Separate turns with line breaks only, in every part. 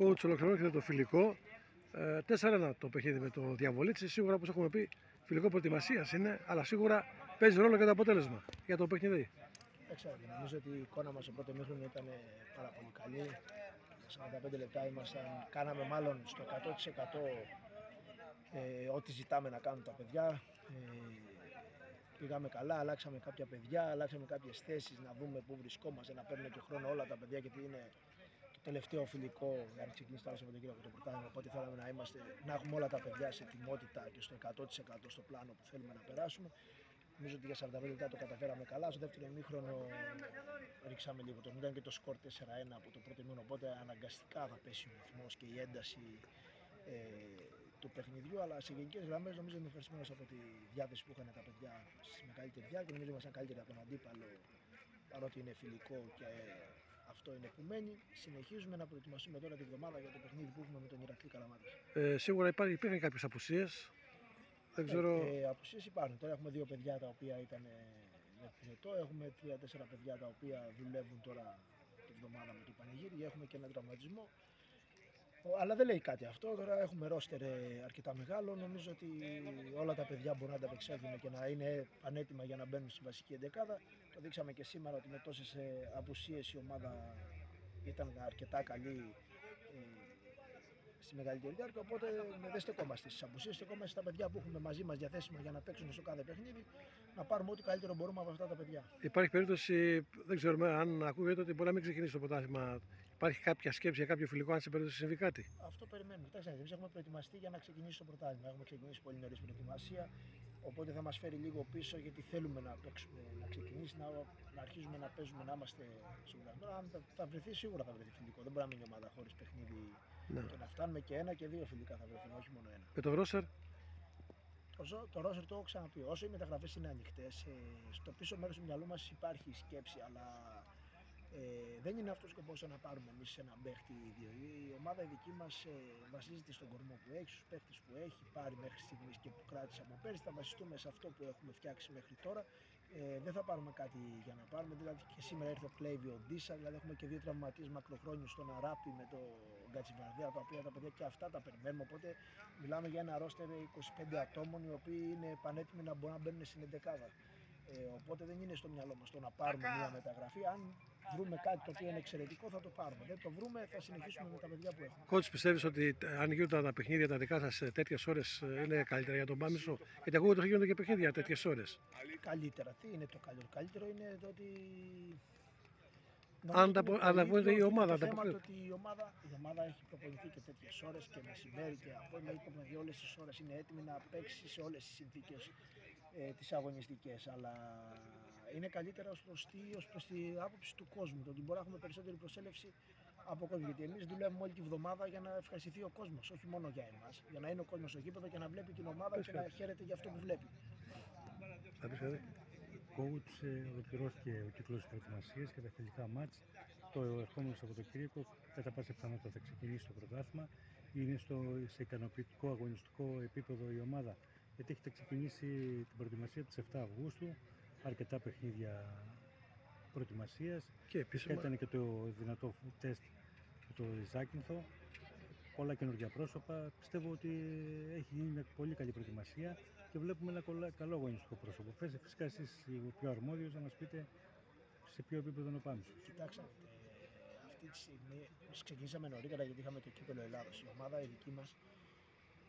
Coach, ολοκληρώθηκε το φιλικό. 4-1 το παιχνίδι με το Διαβολίτσι. Σίγουρα, όπως έχουμε πει, φιλικό προετοιμασίας είναι, αλλά σίγουρα παίζει ρόλο και το αποτέλεσμα για το παιχνίδι.
Νομίζω ότι η εικόνα μας στο πρώτο ημίχρονο ήταν πάρα πολύ καλή. Στα 45 λεπτά κάναμε μάλλον στο 100% ό,τι ζητάμε να κάνουν τα παιδιά. Πήγαμε καλά, αλλάξαμε κάποια παιδιά, αλλάξαμε κάποιες θέσεις, να δούμε πού βρισκόμαστε, να παίρνουν και χρόνο όλα τα παιδιά, γιατί είναι το τελευταίο φιλικό για να ξεκινήσει το Σαββατοκύριακο το πρωτάθλημα. Οπότε θέλαμε να έχουμε όλα τα παιδιά σε ετοιμότητα και στο 100% στο πλάνο που θέλουμε να περάσουμε. Νομίζω ότι για 45 λεπτά το καταφέραμε καλά. Στο δεύτερο ημίχρονο ρίξαμε λίγο. Ήταν και το σκορ 4-1 από το πρώτο ημίχρονο. Οπότε αναγκαστικά θα πέσει ο ρυθμός και η ένταση του παιχνιδιού. Αλλά σε γενικές γραμμές νομίζω είμαι ευχαριστημένος από τη διάθεση που είχαν τα παιδιά στη μεγαλύτερη διάρκεια. Νομίζω ήμασταν καλύτεροι από τον αντίπαλο, παρότι είναι φιλικό και αυτό είναι που μένει. Συνεχίζουμε να προετοιμαστούμε τώρα τη βδομάδα για το παιχνίδι που έχουμε με τον Ηρακλή Καλαμάτας.
Σίγουρα υπήρχαν κάποιες απουσίες. Δεν ξέρω.
Απουσίες υπάρχουν. Τώρα έχουμε δύο παιδιά τα οποία ήταν με πυρετό. Έχουμε 3-4 παιδιά τα οποία δουλεύουν τώρα τη βδομάδα με το πανηγύρι. Έχουμε και έναν τραυματισμό. Αλλά δεν λέει κάτι αυτό. Τώρα έχουμε ρόστερ αρκετά μεγάλο. Νομίζω ότι όλα τα παιδιά μπορούν να ανταπεξέλθουν και να είναι πανέτοιμα για να μπαίνουν στη βασική εντεκάδα. Το δείξαμε και σήμερα ότι με τόσες απουσίες η ομάδα ήταν αρκετά καλή στη μεγαλύτερη διάρκεια. Οπότε δεν στεκόμαστε στις απουσίες, στεκόμαστε στα παιδιά που έχουμε μαζί μας διαθέσιμα για να παίξουν στο κάθε παιχνίδι, να πάρουμε ό,τι καλύτερο μπορούμε από αυτά τα παιδιά.
Υπάρχει περίπτωση, δεν ξέρουμε αν ακούγεται, ότι μπορεί να μην ξεκινήσει το πρωτάθλημα. Υπάρχει κάποια σκέψη για κάποιο φιλικό, αν σε περίπτωση συμβεί κάτι?
Αυτό περιμένουμε. Κοιτάξτε, εμείς έχουμε προετοιμαστεί για να ξεκινήσει το πρωτάθλημα. Έχουμε ξεκινήσει πολύ νωρίς προετοιμασία. Οπότε θα μας φέρει λίγο πίσω, γιατί θέλουμε να παίξουμε, να ξεκινήσει, να αρχίζουμε να παίζουμε, να είμαστε στο πρωτάθλημα. Αν θα βρεθεί, σίγουρα θα βρεθεί φιλικό. Δεν μπορεί να μείνει η ομάδα χωρίς παιχνίδι. Ναι. Και να φτάνουμε και ένα και δύο φιλικά θα βρεθούν, όχι μόνο ένα.
Με το ρόστερ?
Το ρόστερ το έχω ξαναπεί. Όσο οι μεταγραφές είναι ανοιχτές, στο πίσω μέρος του μυαλού μας υπάρχει σκέψη, αλλά δεν είναι αυτός ο σκοπός να πάρουμε εμείς έναν παίχτη ή δύο. Η ομάδα η δική μας βασίζεται στον κορμό που έχει, στους παίχτες που έχει πάρει μέχρι στιγμής και που κράτησε από πέρυσι. Θα βασιστούμε σε αυτό που έχουμε φτιάξει μέχρι τώρα. Δεν θα πάρουμε κάτι για να πάρουμε. Δηλαδή και σήμερα ήρθε ο Κλέιβι, ο Ντίσα, δηλαδή έχουμε και δύο τραυματίες μακροχρόνιους στον Αράπη με τον Γκατσιβαρδία, τα οποία τα παιδιά και αυτά τα περιμένουμε. Οπότε μιλάμε για ένα ρόστερ 25 ατόμων οι οποίοι είναι πανέτοιμοι να μπορούν να μπαίνουν στην εντεκάδα. Οπότε δεν είναι στο μυαλό μας το να πάρουμε μια μεταγραφή. Αν βρούμε κάτι το οποίο είναι εξαιρετικό, θα το πάρουμε. Δεν το βρούμε, θα συνεχίσουμε με τα παιδιά που έχουμε.
Coach, πιστεύεις ότι αν γίνονται τα παιχνίδια τα δικά σας τέτοιες ώρες είναι καλύτερα για τον Πάμισο? Γιατί ακούγεται ότι γίνονται και παιχνίδια τέτοιες ώρες.
Καλύτερα. Τι είναι το καλύτερο? Το καλύτερο είναι το ότι.
Ανταποκρίνεται η ομάδα.
Το θέμα ότι η ομάδα έχει προπονηθεί και τέτοιες ώρες και μεσημέρι και απόγευμα, δηλαδή όλες τις ώρες είναι έτοιμη να παίξει σε όλες τις συνθήκες τις αγωνιστικές. Αλλά είναι καλύτερα ως προς την άποψη του κόσμου, το ότι μπορεί να έχουμε περισσότερη προσέλευση από κόσμο. Γιατί εμείς δουλεύουμε όλη τη βδομάδα για να ευχαριστηθεί ο κόσμος, όχι μόνο για εμάς. Για να είναι ο κόσμος στο γήπεδο και να βλέπει την ομάδα και να χαίρεται για αυτό που βλέπει.
Coach, ολοκληρώθηκε ο κύκλος προετοιμασίας και τα φιλικά μάτς. Το ερχόμενο Σαββατοκύριακο κατά πάσα πιθανότητα θα ξεκινήσει το πρωτάθλημα. Είναι σε ικανοποιητικό αγωνιστικό επίπεδο η ομάδα, γιατί έχετε ξεκινήσει την προετοιμασία της 7 Αυγούστου, αρκετά παιχνίδια προετοιμασίας
και
ήταν και το δυνατό τεστ με το Ζάκυνθο. Πολλά καινούργια πρόσωπα. Πιστεύω ότι έχει γίνει μια πολύ καλή προετοιμασία και βλέπουμε ένα καλό αγωνιστικό πρόσωπο. Φυσικά εσείς οι πιο αρμόδιος να μας πείτε σε ποιο επίπεδο να πάμε.
Κοιτάξτε, αυτή τη στιγμή ξεκινήσαμε νωρίτερα γιατί είχαμε το κύπελλο Ελλάδος. Η ομάδα η δική μας,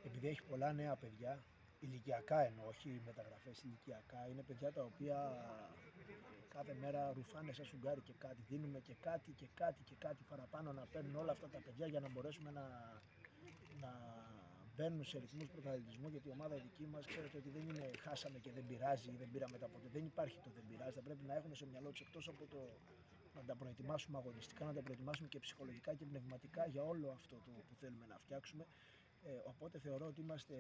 επειδή έχει πολλά νέα παιδιά, ηλικιακά εννοώ, όχι μεταγραφές, ηλικιακά, είναι παιδιά τα οποία κάθε μέρα ρουφάνε σαν σουγκάρι και κάτι. Δίνουμε και κάτι παραπάνω να παίρνουν όλα αυτά τα παιδιά για να μπορέσουμε να μπαίνουν σε ρυθμούς πρωταθλητισμού. Γιατί η ομάδα η δική μας, ξέρετε ότι δεν είναι χάσαμε και δεν πειράζει ή δεν πήραμε τα ποτέ. Δεν υπάρχει το δεν πειράζει. Θα πρέπει να έχουν στο μυαλό τους, εκτός από το να τα προετοιμάσουμε αγωνιστικά, να τα προετοιμάσουμε και ψυχολογικά και πνευματικά για όλο αυτό το που θέλουμε να φτιάξουμε. Οπότε θεωρώ ότι είμαστε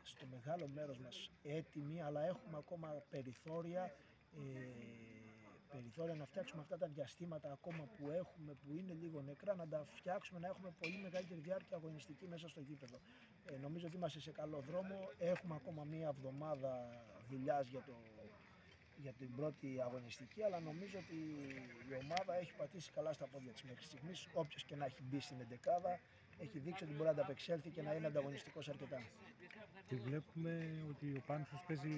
στο μεγάλο μέρος μας έτοιμοι, αλλά έχουμε ακόμα περιθώρια να φτιάξουμε αυτά τα διαστήματα ακόμα που έχουμε, που είναι λίγο νεκρά, να τα φτιάξουμε, να έχουμε πολύ μεγαλύτερη διάρκεια αγωνιστική μέσα στο γήπεδο. Νομίζω ότι είμαστε σε καλό δρόμο, έχουμε ακόμα μία εβδομάδα δουλειάς για την πρώτη αγωνιστική, αλλά νομίζω ότι η ομάδα έχει πατήσει καλά στα πόδια της μέχρι στιγμής. Όποιος και να έχει μπει στην εντεκάδα, έχει δείξει ότι μπορεί να ανταπεξέλθει και να είναι ανταγωνιστικός αρκετά.
Και βλέπουμε ότι ο Πάνθος παίζει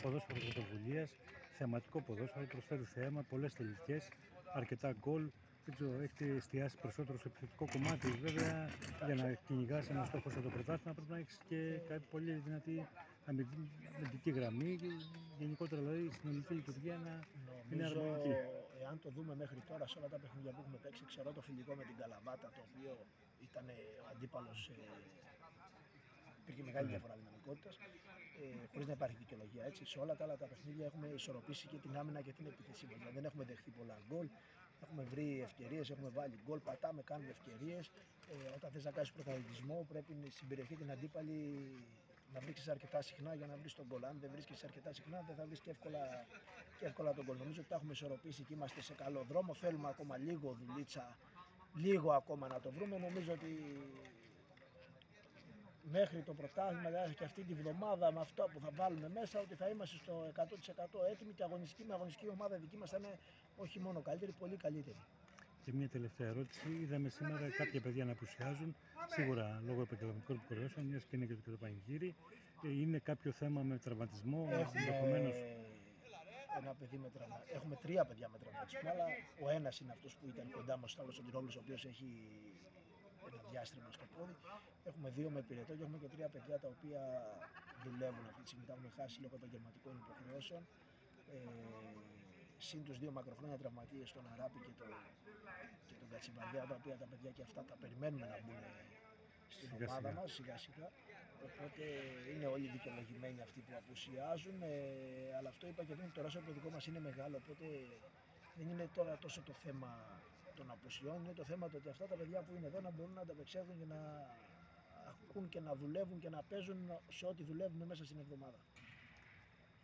ποδόσφαιρο πρωτοβουλίας, θεματικό ποδόσφαιρο, προσφέρει θέαμα, πολλές τελικές, αρκετά γκολ. Δεν ξέρω, έχετε εστιάσει περισσότερο στο επιθετικό κομμάτι. Βέβαια, για να κυνηγάς ένα στόχο στο πρωτάθλημα πρέπει να έχεις και κάτι πολύ δυνατή αμυντική γραμμή. Και γενικότερα, δηλαδή, η συνολική λειτουργία είναι
Νομίζω,
αρμονική.
εάν το δούμε μέχρι τώρα σε όλα τα παιχνίδια που έχουμε παίξει, ξέρω το φιλικό με την Καλαμάτα, το οποίο ήταν ο αντίπαλος, υπήρχε μεγάλη διαφορά δυναμικότητας, χωρίς να υπάρχει δικαιολογία. Έτσι. Σε όλα τα άλλα τα παιχνίδια έχουμε ισορροπήσει και την άμυνα και την επίθεσή μας. Δηλαδή δεν έχουμε δεχθεί πολλά γκολ, έχουμε βρει ευκαιρίες, έχουμε βάλει γκολ, πατάμε, κάνουμε ευκαιρίες. Όταν θες να κάνεις πρωταθλητισμό, πρέπει στην περιοχή την αντίπαλη να βρίσκεις αρκετά συχνά για να βρεις τον γκολ. Αν δεν βρίσκεις αρκετά συχνά, δεν θα βρεις και εύκολα τον γκολ. Νομίζω ότι τα έχουμε ισορροπήσει και είμαστε σε καλό δρόμο. Θέλουμε ακόμα λίγο δουλίτσα, λίγο ακόμα να το βρούμε. Νομίζω ότι μέχρι το πρωτάθλημα, δηλαδή και αυτή τη βδομάδα με αυτό που θα βάλουμε μέσα, ότι θα είμαστε στο 100% έτοιμοι και αγωνιστική ομάδα δική μας θα είναι όχι μόνο καλύτερη, πολύ καλύτερη.
Και μια τελευταία ερώτηση. Είδαμε σήμερα κάποια παιδιά να απουσιάζουν, σίγουρα λόγω επαγγελματικών υποχρεώσεων, μιας και είναι και το πανηγύρι. Είναι κάποιο θέμα με τραυματισμό, ενδεχομένως?
Ένα παιδί με τραυματισμό. Έχουμε 3 παιδιά με τραυματισμό, αλλά ο ένας είναι αυτός που ήταν κοντά μας, ο Σταύρος Σωτηρόπουλος, ο οποίος έχει ένα διάστρεμα στο πόδι. Έχουμε 2 με πυρετό και έχουμε και 3 παιδιά τα οποία δουλεύουν αυτή τη στιγμή. Τα έχουμε χάσει λόγω επαγγελματικών υποχρεώσεων. Συν τους 2 μακροχρόνια τραυματίες, τον Αράπη και τον Κατσιμπαρδέα, τα οποία τα παιδιά και αυτά τα περιμένουμε να μπουν στην ομάδα μας σιγά σιγά. Οπότε είναι όλοι δικαιολογημένοι αυτοί που απουσιάζουν, αλλά αυτό είπα και πριν, το ρόστερ το δικό μας είναι μεγάλο, οπότε δεν είναι τώρα τόσο το θέμα των απουσιών, είναι το θέμα το ότι αυτά τα παιδιά που είναι εδώ να μπορούν να ανταπεξέλθουν και να ακούν και να δουλεύουν και να παίζουν σε ό,τι δουλεύουν μέσα στην εβδομάδα.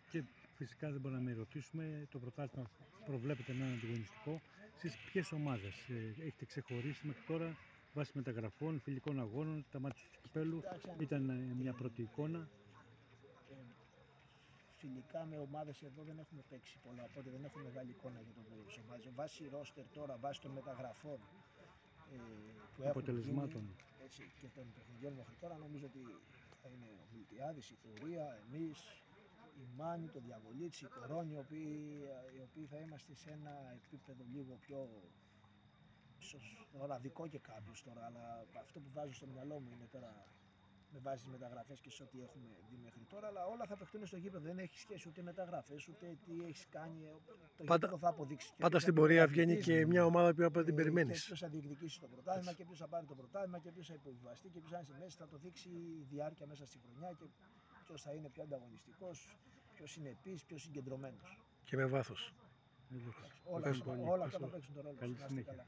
Και φυσικά δεν μπορούμε να μην ρωτήσουμε, το πρωτάθλημα προβλέπεται να είναι ανταγωνιστικό. Εσείς ποιες ομάδες έχετε ξεχωρίσει μέχρι τώρα βάσει μεταγραφών, φιλικών αγώνων, τα μάτια του κυπέλου? Ήταν μια πρώτη εικόνα.
Φιλικά με ομάδες εδώ δεν έχουμε παίξει πολλά, οπότε δεν έχουμε μεγάλη εικόνα για το ποδόσφαιρο. Βάσει ρόστερ τώρα, βάσει των μεταγραφών που
αποτελεσμάτων
και των παιχνιδιών μέχρι τώρα, νομίζω ότι θα είναι ο Μιλτιάδης, η Θεωρία, εμείς, η Μάνη, το Διαβολίτης, η Κορώνη, οι οποίοι θα είμαστε σε ένα επίπεδο λίγο πιο δικό και κάποιους τώρα, αλλά αυτό που βάζω στο μυαλό μου είναι τώρα με βάση τις μεταγραφές και σε ό,τι έχουμε δει μέχρι τώρα, αλλά όλα θα παιχτούν στο γήπεδο. Δεν έχει σχέση ούτε μεταγραφές, ούτε τι έχεις κάνει. Το γήπεδο θα αποδείξει.
Πάντα στην πορεία βγαίνει και μια ομάδα που την περιμένεις.
Και ποιος θα διεκδικήσει το πρωτάθλημα και ποιος θα πάρει το πρωτάθλημα και ποιος θα υποβιβαστεί και ποιος θα είναι στη μέση. Θα το δείξει η διάρκεια μέσα στη χρονιά και ποιος θα είναι πιο ανταγωνιστικός, ποιος είναι επίσης, πιο συγκεντρωμένος.
Και με βάθος.
Όλα αυτά θα παίξουν το ρόλο.
Καλή συνέχεια.